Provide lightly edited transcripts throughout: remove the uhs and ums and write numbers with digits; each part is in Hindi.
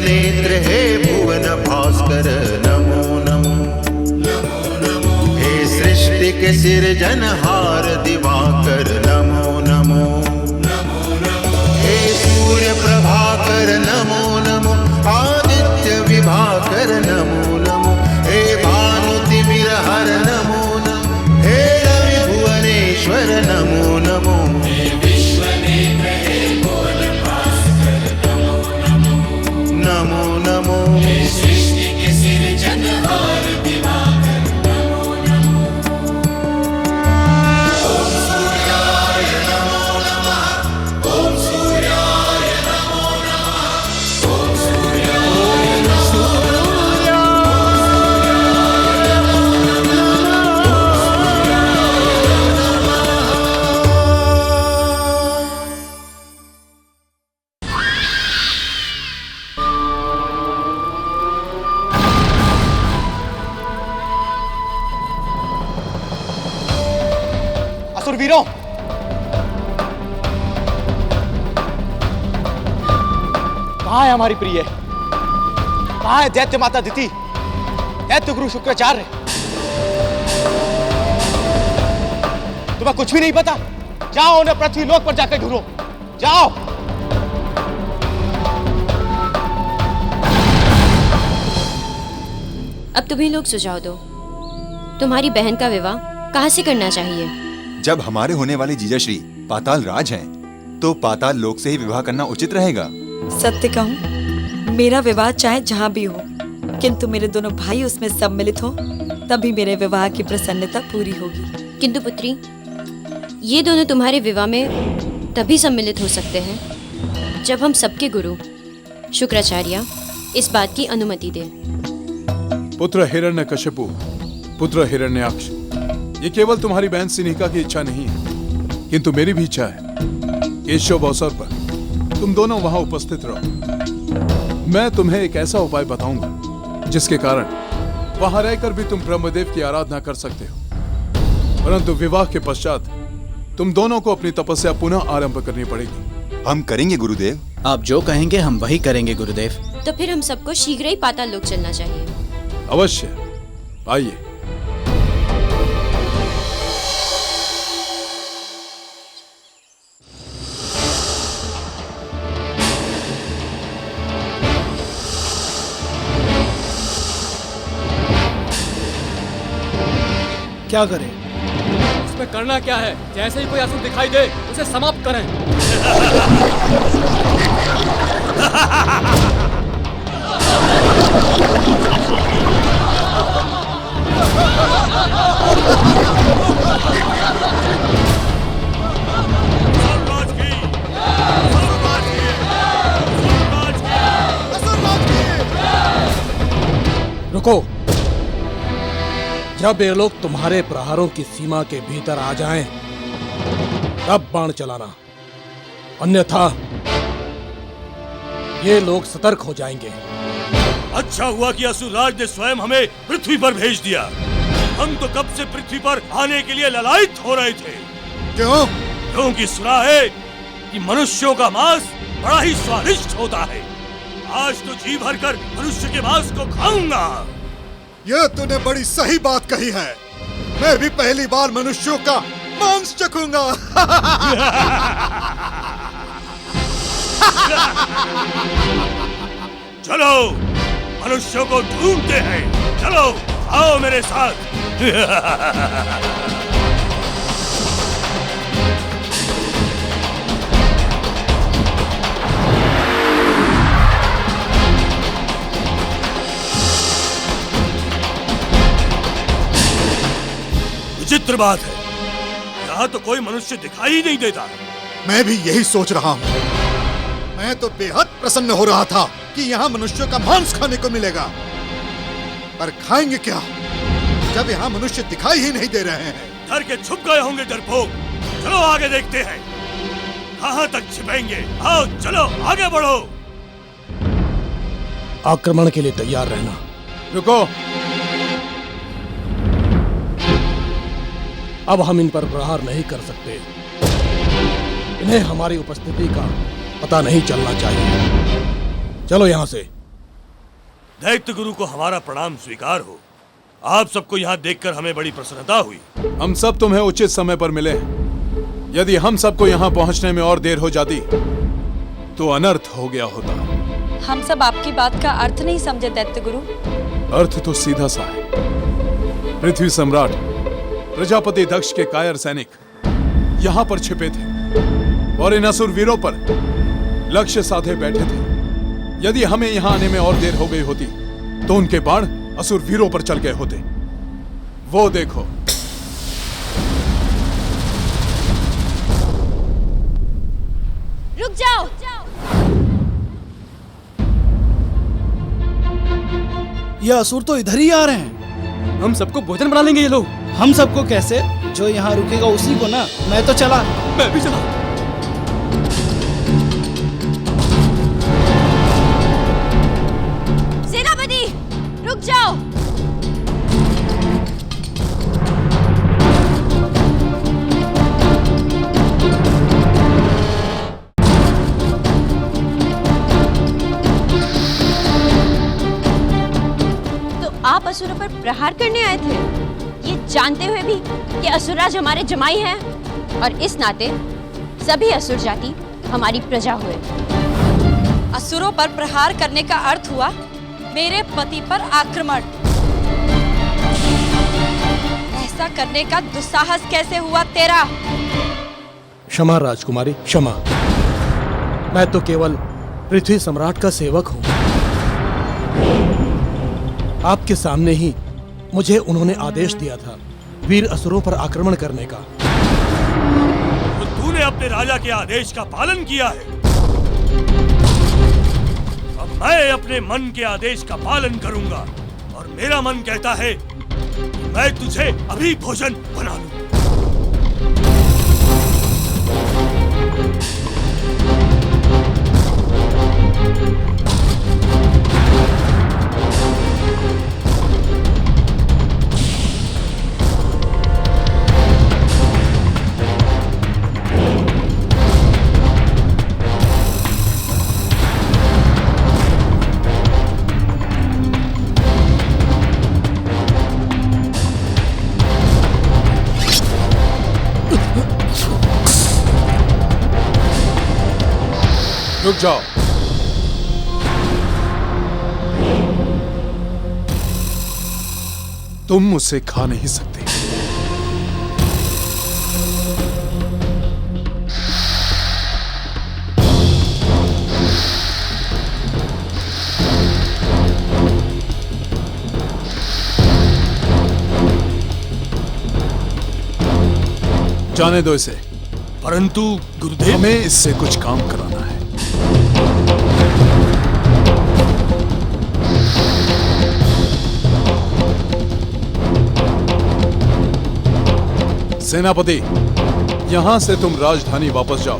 नेत्र हे भुवन भास्कर नमो नमो। हे सृष्टि के सिरजनहार दिवाकर नमो नमो। हे सूर्य प्रभाकर नमो नमो। आदित्य विभाकर नमो नमो। हे भानुतिमिरहर नमो नमो। हे रवि भुवनेश्वर नमो नमो। नमो नमो। सृष्टि के सिरजनहार दिवाकर नमो नमो। ओम सूर्याय नमो नमः। ओम सूर्याय नमो नमः। ओम सूर्याय नमो असुरवीरों, कहाँ है हमारी प्रिय? कहाँ है दैत्य माता दिति, दैत्य गुरु शुक्राचार्य? तुम्हें कुछ भी नहीं पता? जाओ उन्हें पृथ्वी लोक पर जाकर ढूंढो, जाओ। अब तुम्हें लोग सुझाव दो, तुम्हारी बहन का विवाह कहाँ से करना चाहिए? जब हमारे होने वाले जीजाश्री पाताल राज हैं, तो पाताल लोक से ही विवाह करना उचित रहेगा। सत्य कहूँ, मेरा विवाह चाहे जहाँ भी हो, किंतु मेरे दोनों भाई उसमें सम्मिलित हो, तभी मेरे विवाह की प्रसन्नता पूरी होगी। किंतु पुत्री, ये दोनों तुम्हारे विवाह में तभी सम्मिलित हो सकते हैं जब हम सबके गुरु शुक्राचार्य इस बात की अनुमति दें। पुत्र हिरण्यकशिपु, पुत्र हिरण्याक्ष, ये केवल तुम्हारी बहन सिनिका की इच्छा नहीं है, किंतु मेरी भी इच्छा है कि इस शुभ अवसर पर तुम दोनों वहां उपस्थित रहो। मैं तुम्हें एक ऐसा उपाय बताऊंगा जिसके कारण वहां रहकर भी तुम ब्रह्मदेव की आराधना कर सकते हो, परंतु विवाह के पश्चात तुम दोनों को अपनी तपस्या पुनः आरंभ करनी पड़ेगी। हम करेंगे गुरुदेव। आप जो कहेंगे हम वही करेंगे गुरुदेव। तो फिर हम सबको शीघ्र ही पाताल लोक चलना चाहिए। अवश्य, आइए। क्या करें? इसमें करना क्या है? जैसे ही कोई असुर दिखाई दे उसे समाप्त करें। रुको, जब ये लोग तुम्हारे प्रहारों की सीमा के भीतर आ जाएं, तब बाण चलाना, अन्यथा ये लोग सतर्क हो जाएंगे। अच्छा हुआ कि असुरराज ने स्वयं हमें पृथ्वी पर भेज दिया। हम तो कब से पृथ्वी पर आने के लिए ललायित हो रहे थे। क्यों? क्योंकि सुना है कि मनुष्यों का मांस बड़ा ही स्वादिष्ट होता है। आज तो जी भरकर मनुष्य के मांस को खाऊंगा। यह तूने बड़ी सही बात कही है। मैं भी पहली बार मनुष्यों का मांस चखूंगा। चलो मनुष्यों को ढूंढते हैं। चलो आओ मेरे साथ। विचित्र बात है, यहाँ तो कोई मनुष्य दिखाई ही नहीं देता। मैं भी यही सोच रहा हूँ। मैं तो बेहद प्रसन्न हो रहा था कि यहाँ मनुष्यों का मांस खाने को मिलेगा, पर खाएंगे क्या जब यहाँ मनुष्य दिखाई ही नहीं दे रहे हैं। डर के छुप गए होंगे डरपोक। चलो आगे देखते हैं कहाँ तक छिपेंगे। आओ चलो आगे बढ़ो। आक्रमण के लिए तैयार रहना। रुको, अब हम इन पर प्रहार नहीं कर सकते। इन्हें हमारी उपस्थिति का पता नहीं चलना चाहिए। चलो यहाँ से। दैत्य गुरु को हमारा प्रणाम स्वीकार हो। आप सबको यहाँ देखकर हमें बड़ी प्रसन्नता हुई। हम सब तुम्हें उचित समय पर मिले। यदि हम सबको यहाँ पहुँचने में और देर हो जाती तो अनर्थ हो गया होता। हम सब आपकी बात का अर्थ नहीं समझे दैत्य गुरु। अर्थ तो सीधा सा है। पृथ्वी सम्राट प्रजापति दक्ष के कायर सैनिक यहाँ पर छिपे थे और इन असुर वीरों पर लक्ष्य साधे बैठे थे। यदि हमें यहाँ आने में और देर हो गई होती तो उनके बाण असुर वीरों पर चल गए होते। वो देखो। रुक जाओ। ये असुर तो इधर ही आ रहे हैं। हम सबको भोजन बना लेंगे ये लोग। हम सबको कैसे? जो यहाँ रुकेगा उसी को ना। मैं तो चला। मैं भी चला। सेनापति रुक जाओ। आप असुरों पर प्रहार करने आए थे, ये जानते हुए भी कि असुरराज हमारे जमाई हैं और इस नाते सभी असुर जाति हमारी प्रजा हुए। असुरों पर प्रहार करने का अर्थ हुआ मेरे पति पर आक्रमण। ऐसा करने का दुस्साहस कैसे हुआ तेरा? क्षमा राजकुमारी, क्षमा। मैं तो केवल पृथ्वी सम्राट का सेवक हूँ। आपके सामने ही मुझे उन्होंने आदेश दिया था वीर असुरों पर आक्रमण करने का। तो तूने अपने राजा के आदेश का पालन किया है। अब मैं अपने मन के आदेश का पालन करूंगा और मेरा मन कहता है कि मैं तुझे अभी भोजन बना लूं। रुक जाओ। तुम मुझसे खा नहीं सकते। जाने दो इसे। परंतु गुरुदेव, हमें इससे कुछ काम कराना है। सेनापति, यहां से तुम राजधानी वापस जाओ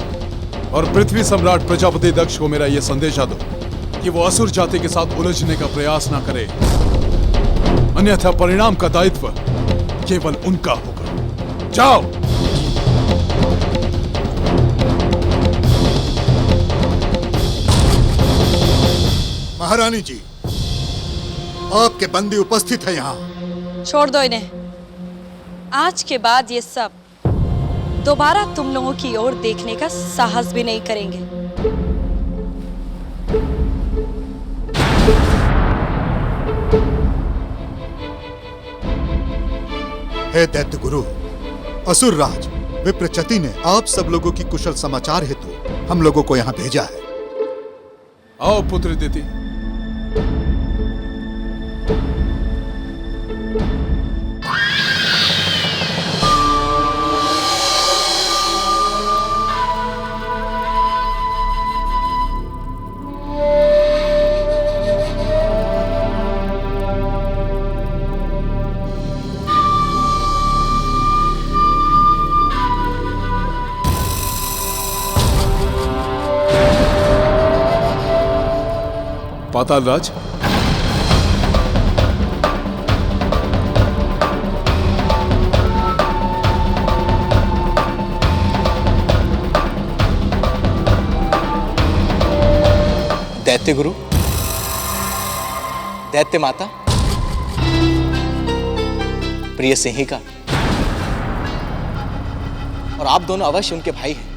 और पृथ्वी सम्राट प्रजापति दक्ष को मेरा यह संदेशा दो कि वो असुर जाति के साथ उलझने का प्रयास ना करे, अन्यथा परिणाम का दायित्व केवल उनका होगा। जाओ। महारानी जी, आपके बंदी उपस्थित है यहाँ। छोड़ दो इन्हें। आज के बाद ये सब दोबारा तुम लोगों की ओर देखने का साहस भी नहीं करेंगे। हे दैत्य गुरु, असुर राज विप्रचति ने आप सब लोगों की कुशल समाचार हेतु हम लोगों को यहाँ भेजा है। आओ पुत्र दिति। पाताल राज, दैत्य गुरु, दैत्य माता, प्रिय सिंहिका, और आप दोनों अवश्य उनके भाई हैं,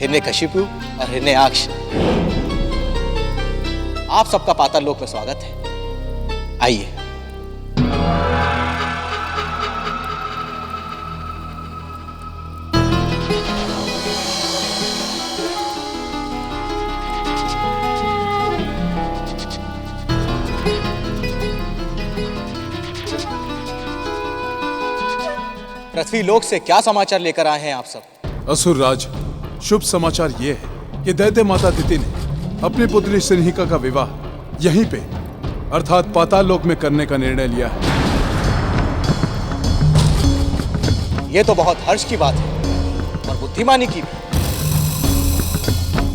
हिरण्यकशिपु और हिरण्याक्ष। आप सबका पाताल लोक में स्वागत है। आइए। पृथ्वी लोक से क्या समाचार लेकर आए हैं आप सब? असुर राज, शुभ समाचार ये है कि दैत्य माता दिति ने अपनी पुत्री सिन्हिका का विवाह यहीं पे अर्थात पाताल लोक में करने का निर्णय लिया है। ये तो बहुत हर्ष की बात है और बुद्धिमानी की भी,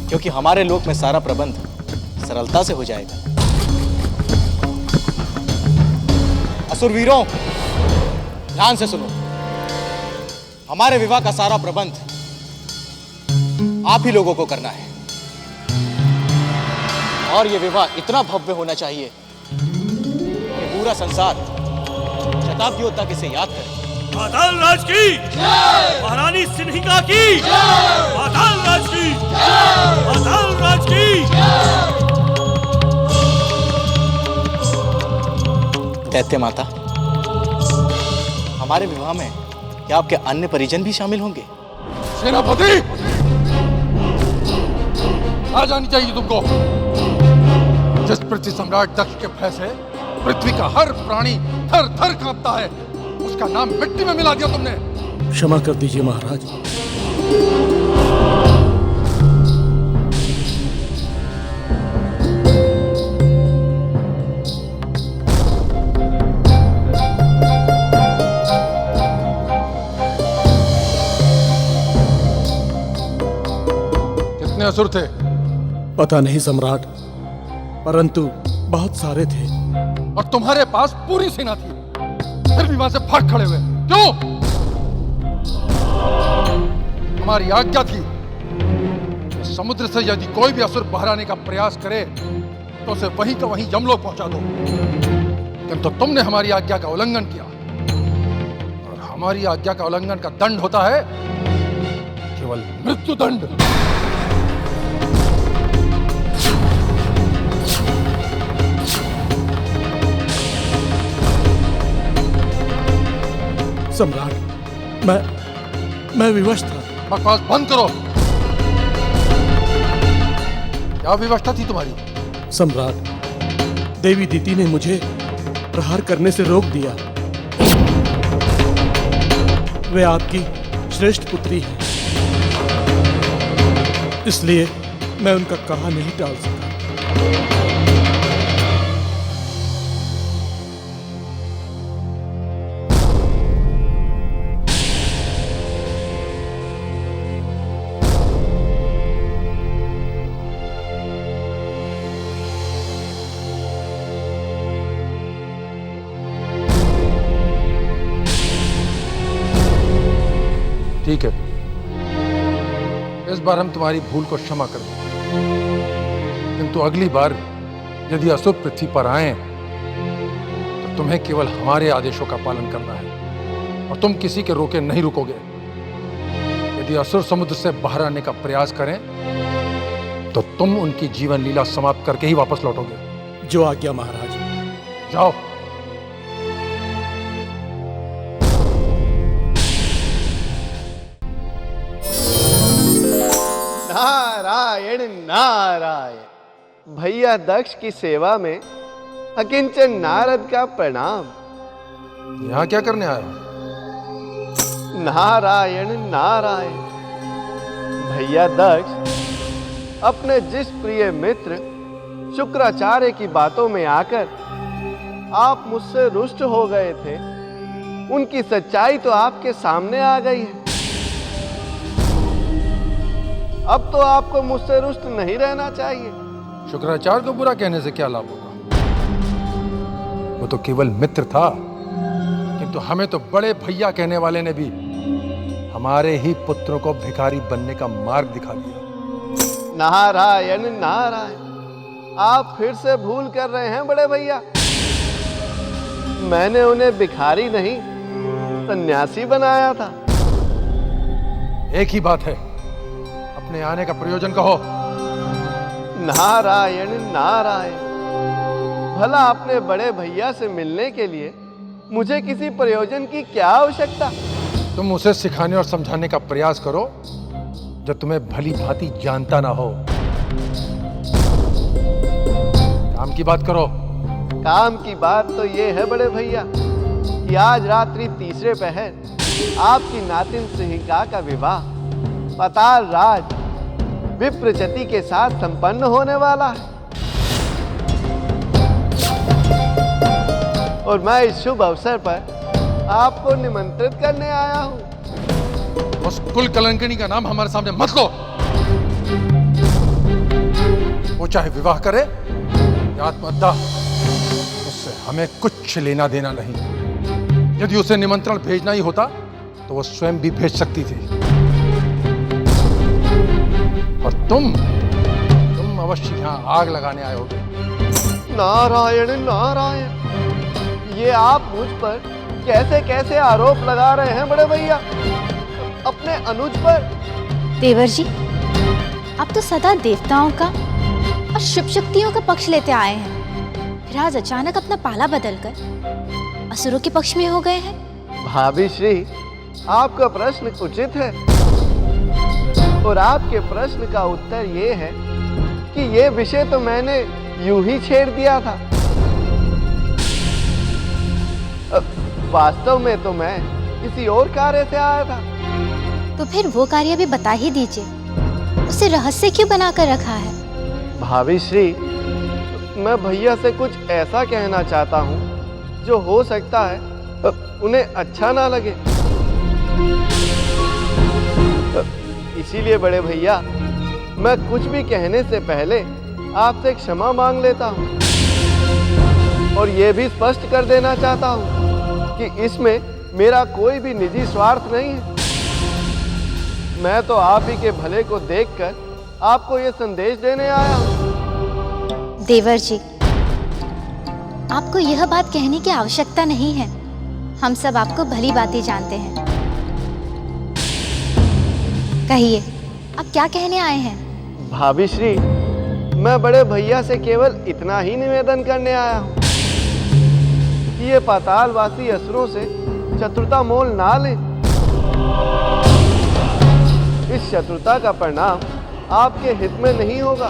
क्योंकि हमारे लोक में सारा प्रबंध सरलता से हो जाएगा। असुरवीरों, ध्यान से सुनो। हमारे विवाह का सारा प्रबंध आप ही लोगों को करना है और ये विवाह इतना भव्य होना चाहिए कि पूरा संसार शताब्दियों तक इसे याद करे। पाताल राज की महारानी सिन्हिका की, पाताल राज की, पाताल राज की। दैत्य माता, हमारे विवाह में क्या आपके अन्य परिजन भी शामिल होंगे? सेनापति, आ जानी चाहिए तुमको। जिस पृथ्वी सम्राट दक्ष के भय से पृथ्वी का हर प्राणी थर थर कांपता है, उसका नाम मिट्टी में मिला दिया तुमने। क्षमा कर दीजिए महाराज। कितने असुर थे? पता नहीं सम्राट, परंतु बहुत सारे थे। और तुम्हारे पास पूरी सेना थी, फिर भी वहां से भाग खड़े हुए क्यों? हमारी आज्ञा थी कि समुद्र से यदि कोई भी असुर बाहर आने का प्रयास करे तो उसे वहीं का वहीं यमलोक पहुंचा दो, किंतु तुमने हमारी आज्ञा का उल्लंघन किया। और हमारी आज्ञा का उल्लंघन का दंड होता है केवल मृत्यु दंड। सम्राट, मैं विवश था। बकवास बंद करो। क्या विवशता थी तुम्हारी? सम्राट, देवी दिति ने मुझे प्रहार करने से रोक दिया। वे आपकी श्रेष्ठ पुत्री हैं, इसलिए मैं उनका कहा नहीं टाल सका। ठीक है, इस बार हम तुम्हारी भूल को क्षमा कर दें, किंतु अगली बार यदि असुर पृथ्वी पर आए तो तुम्हें केवल हमारे आदेशों का पालन करना है और तुम किसी के रोके नहीं रुकोगे। यदि असुर समुद्र से बाहर आने का प्रयास करें तो तुम उनकी जीवन लीला समाप्त करके ही वापस लौटोगे। जो आज्ञा महाराज। जाओ। नारायण नारायण। भैया दक्ष की सेवा में अकिंचन नारद का प्रणाम। यहाँ क्या करने आया? नारायण नारायण। भैया दक्ष, अपने जिस प्रिय मित्र शुक्राचार्य की बातों में आकर आप मुझसे रुष्ट हो गए थे, उनकी सच्चाई तो आपके सामने आ गई है। अब तो आपको मुझसे रुष्ट नहीं रहना चाहिए। शुक्राचार्य को बुरा कहने से क्या लाभ होगा? वो तो केवल मित्र था, किंतु हमें तो बड़े भैया कहने वाले ने भी हमारे ही पुत्रों को भिखारी बनने का मार्ग दिखा दिया। नारायण नारायण। आप फिर से भूल कर रहे हैं बड़े भैया। मैंने उन्हें भिखारी नहीं सन्यासी बनाया था। एक ही बात है, अपने आने का प्रयोजन कहो। नारायण नारायण, भला अपने बड़े भैया से मिलने के लिए मुझे किसी प्रयोजन की क्या आवश्यकता? तुम उसे सिखाने और समझाने का प्रयास करो जो तुम्हें भली भांति जानता ना हो। काम की बात करो। काम की बात तो ये है बड़े भैया कि आज रात्रि तीसरे पहर आपकी नातिन सिंहिका का विवाह पाताल राज विप्रचति के साथ संपन्न होने वाला है और मैं इस शुभ अवसर पर आपको निमंत्रित करने आया हूँ। उस कुल कलंकिनी का नाम हमारे सामने मत लो। वो चाहे विवाह करे या आत्महत्या, उससे हमें कुछ लेना देना नहीं। यदि उसे निमंत्रण भेजना ही होता तो वो स्वयं भी भेज सकती थी। और तुम अवश्य यहाँ आग लगाने आए होगे। नारायण नारायण, ये आप मुझ पर कैसे कैसे आरोप लगा रहे हैं बड़े भैया, अपने अनुज पर। देवर जी, आप तो सदा देवताओं का और शुभ शक्तियों का पक्ष लेते आए हैं, फिर आज अचानक अपना पाला बदलकर असुरों के पक्ष में हो गए हैं। भाभी श्री, आपका प्रश्न उचित है और आपके प्रश्न का उत्तर ये है कि ये विषय तो मैंने यूं ही छेड़ दिया था। वास्तव में तो मैं किसी और कार्य से आया था। तो फिर वो कार्य भी बता ही दीजिए, उसे रहस्य क्यों बनाकर रखा है? भाभी श्री, मैं भैया से कुछ ऐसा कहना चाहता हूँ जो हो सकता है उन्हें अच्छा ना लगे। इसीलिए बड़े भैया, मैं कुछ भी कहने से पहले आपसे क्षमा मांग लेता हूँ और ये भी स्पष्ट कर देना चाहता हूँ कि इसमें मेरा कोई भी निजी स्वार्थ नहीं है। मैं तो आप ही के भले को देखकर आपको ये संदेश देने आया हूँ। देवर जी, आपको यह बात कहने की आवश्यकता नहीं है, हम सब आपको भली बातें जानते हैं। कहिए, आप क्या कहने आए हैं? भाभी श्री, मैं बड़े भैया से केवल इतना ही निवेदन करने आया हूँ कि ये पातालवासी असुरों से शत्रुता मोल ना ले। इस शत्रुता का परिणाम आपके हित में नहीं होगा।